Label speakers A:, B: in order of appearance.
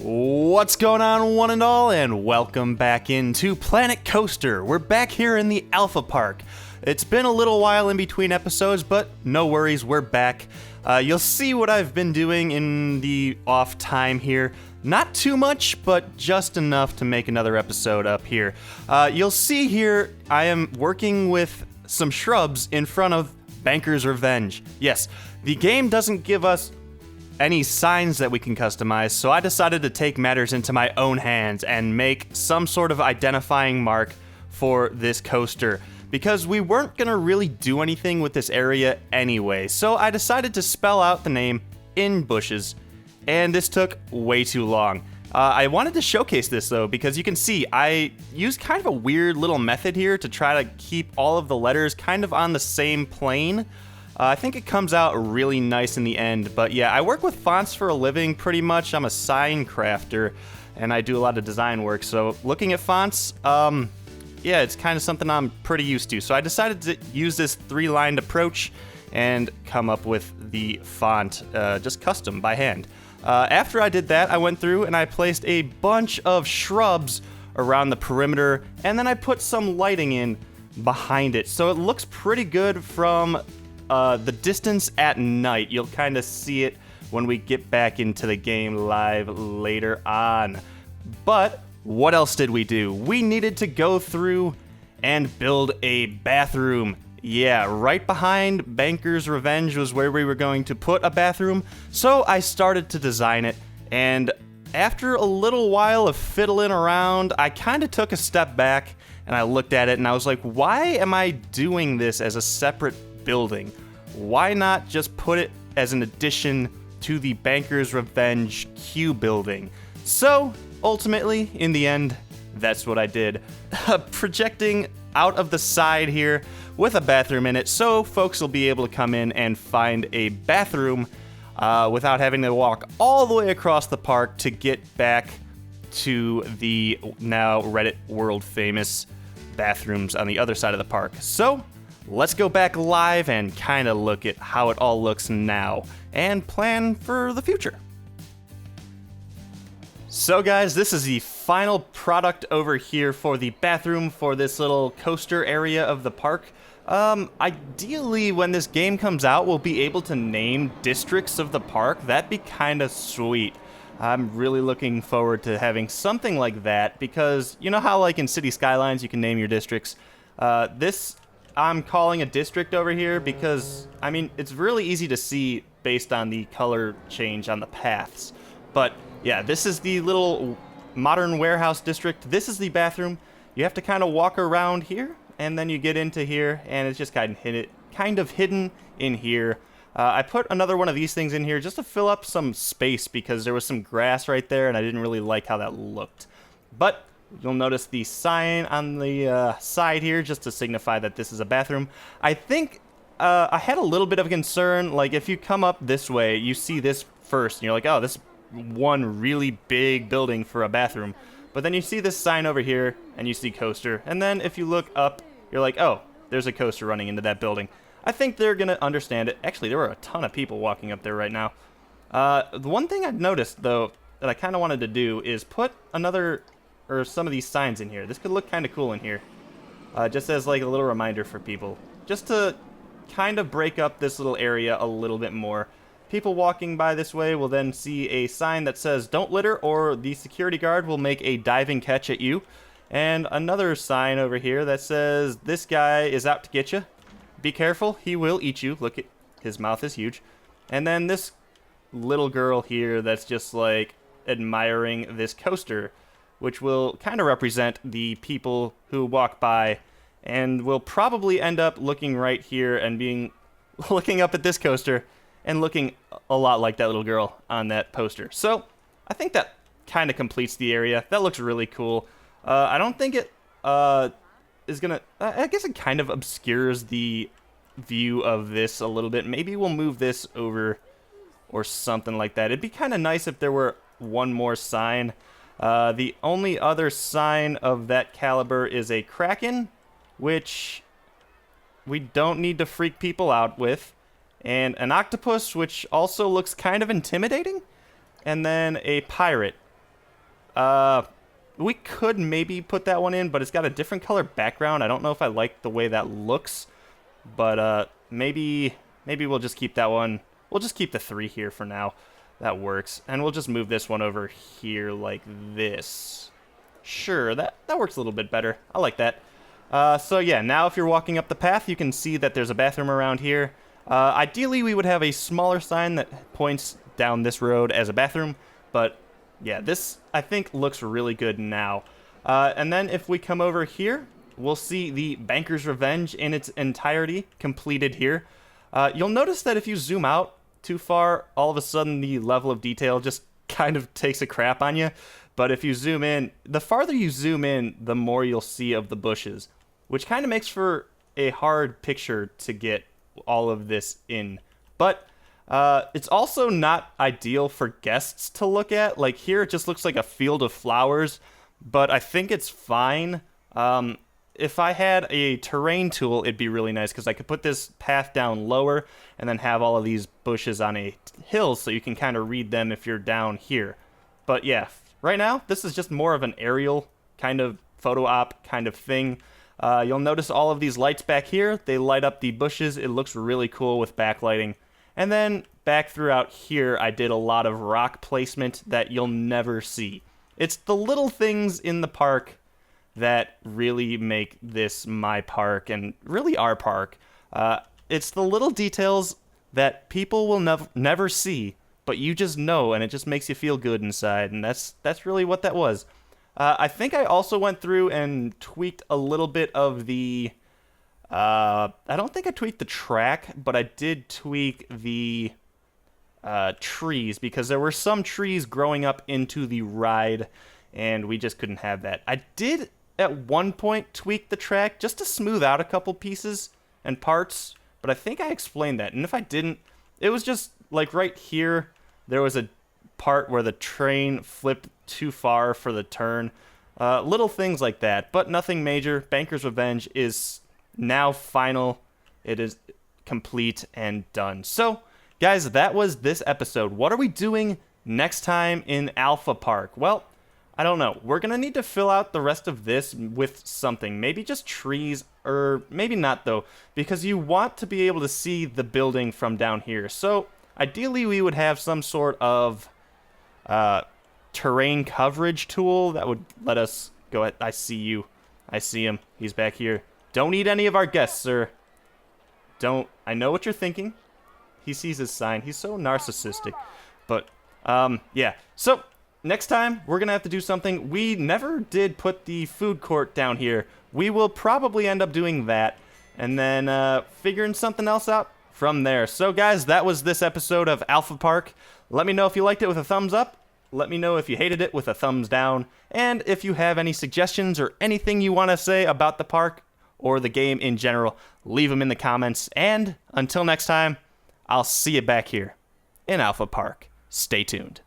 A: What's going on, one and all, and welcome back into Planet Coaster. We're back here in the Alpha Park. It's been a little while in between episodes, but no worries, we're back. You'll see what I've been doing in the off time here. Not too much, but just enough to make another episode up here. You'll see here, I am working with some shrubs in front of Banker's Revenge. Yes, the game doesn't give us any signs that we can customize, so I decided to take matters into my own hands and make some sort of identifying mark for this coaster, because we weren't gonna really do anything with this area anyway, so I decided to spell out the name in bushes, and this took way too long. I wanted to showcase this though, because you can see I used kind of a weird little method here to try to keep all of the letters kind of on the same plane. I think it comes out really nice in the end, but yeah, I work with fonts for a living pretty much. I'm a sign crafter, and I do a lot of design work, so looking at fonts, yeah, it's kind of something I'm pretty used to. So I decided to use this three-lined approach and come up with the font, just custom by hand. After I did that, I went through and I placed a bunch of shrubs around the perimeter, and then I put some lighting in behind it, so it looks pretty good from the distance at night. You'll kind of see it when we get back into the game live later on. But what else did we do? We needed to go through and build a bathroom. Yeah, right behind Banker's Revenge was where we were going to put a bathroom. So I started to design it, and after a little while of fiddling around, I kind of took a step back and I looked at it and I was like, why am I doing this as a separate building? Why not just put it as an addition to the Banker's Revenge queue building? So ultimately, in the end, that's what I did. Projecting out of the side here with a bathroom in it, so folks will be able to come in and find a bathroom without having to walk all the way across the park to get back to the now Reddit world famous bathrooms on the other side of the park. So let's go back live and kind of look at how it all looks now and plan for the future. So guys, this is the final product over here for the bathroom for this little coaster area of the park. Ideally, when this game comes out, we'll be able to name districts of the park. That'd be kind of sweet. I'm really looking forward to having something like that, because you know how like in City Skylines you can name your districts? This I'm calling a district over here because, I mean, it's really easy to see based on the color change on the paths. But yeah, this is the little modern warehouse district. This is the bathroom. You have to kind of walk around here, and then you get into here, and it's just kind of hidden in here. I put another one of these things in here just to fill up some space because there was some grass right there, and I didn't really like how that looked. But you'll notice the sign on the side here just to signify that this is a bathroom. I think I had a little bit of a concern, like if you come up this way, you see this first, and you're like, oh, this one really big building for a bathroom. But then you see this sign over here, and you see coaster, and then if you look up, you're like, oh, there's a coaster running into that building. I think they're going to understand it. Actually, there were a ton of people walking up there right now. The one thing I've noticed, though, that I kind of wanted to do is put some of these signs in here. This could look kind of cool in here. Just as like a little reminder for people. Just to kind of break up this little area a little bit more. People walking by this way will then see a sign that says, don't litter, or the security guard will make a diving catch at you. And another sign over here that says, this guy is out to get you. Be careful, he will eat you. Look, his mouth is huge. And then this little girl here that's just like admiring this coaster, which will kind of represent the people who walk by, and will probably end up looking right here and looking up at this coaster and looking a lot like that little girl on that poster. So I think that kind of completes the area. That looks really cool. I don't think it is gonna, I guess it kind of obscures the view of this a little bit. Maybe we'll move this over or something like that. It'd be kind of nice if there were one more sign. The only other sign of that caliber is a kraken, which we don't need to freak people out with, and an octopus, which also looks kind of intimidating, and then a pirate. We could maybe put that one in, but it's got a different color background. I don't know if I like the way that looks, but maybe we'll just keep that one. We'll just keep the 3 here for now. That works. And we'll just move this one over here like this. Sure, that works a little bit better. I like that. So yeah, now if you're walking up the path, you can see that there's a bathroom around here. Ideally, we would have a smaller sign that points down this road as a bathroom, but yeah, this, I think, looks really good now. And then if we come over here, we'll see the Banker's Revenge in its entirety completed here. You'll notice that if you zoom out too far, all of a sudden the level of detail just kind of takes a crap on you. But if you zoom in, the farther you zoom in, the more you'll see of the bushes, which kind of makes for a hard picture to get all of this in. But it's also not ideal for guests to look at. Like here, it just looks like a field of flowers, but I think it's fine. If I had a terrain tool, it'd be really nice because I could put this path down lower and then have all of these bushes on a hill so you can kind of read them if you're down here. But yeah, right now, this is just more of an aerial kind of photo op kind of thing. You'll notice all of these lights back here. They light up the bushes. It looks really cool with backlighting. And then back throughout here, I did a lot of rock placement that you'll never see. It's the little things in the park that really make this my park and really our park. It's the little details that people will never see, but you just know, and it just makes you feel good inside, and that's really what that was. I think I also went through and tweaked a little bit of the... I don't think I tweaked the track, but I did tweak the trees, because there were some trees growing up into the ride, and we just couldn't have that. I did at one point tweak the track just to smooth out a couple pieces and parts, but I think I explained that. And if I didn't, it was just like right here, there was a part where the train flipped too far for the turn. Little things like that, but nothing major. Banker's Revenge is now final. It is complete and done. So, guys, that was this episode. What are we doing next time in Alpha Park? Well, I don't know. We're going to need to fill out the rest of this with something. Maybe just trees, or maybe not, though, because you want to be able to see the building from down here. So, ideally, we would have some sort of terrain coverage tool that would let us go ahead. I see you. I see him. He's back here. Don't eat any of our guests, sir. Don't. I know what you're thinking. He sees his sign. He's so narcissistic. But, yeah. So, next time, we're going to have to do something. We never did put the food court down here. We will probably end up doing that. And then figuring something else out from there. So, guys, that was this episode of Alpha Park. Let me know if you liked it with a thumbs up. Let me know if you hated it with a thumbs down. And if you have any suggestions or anything you want to say about the park or the game in general, leave them in the comments. And until next time, I'll see you back here in Alpha Park. Stay tuned.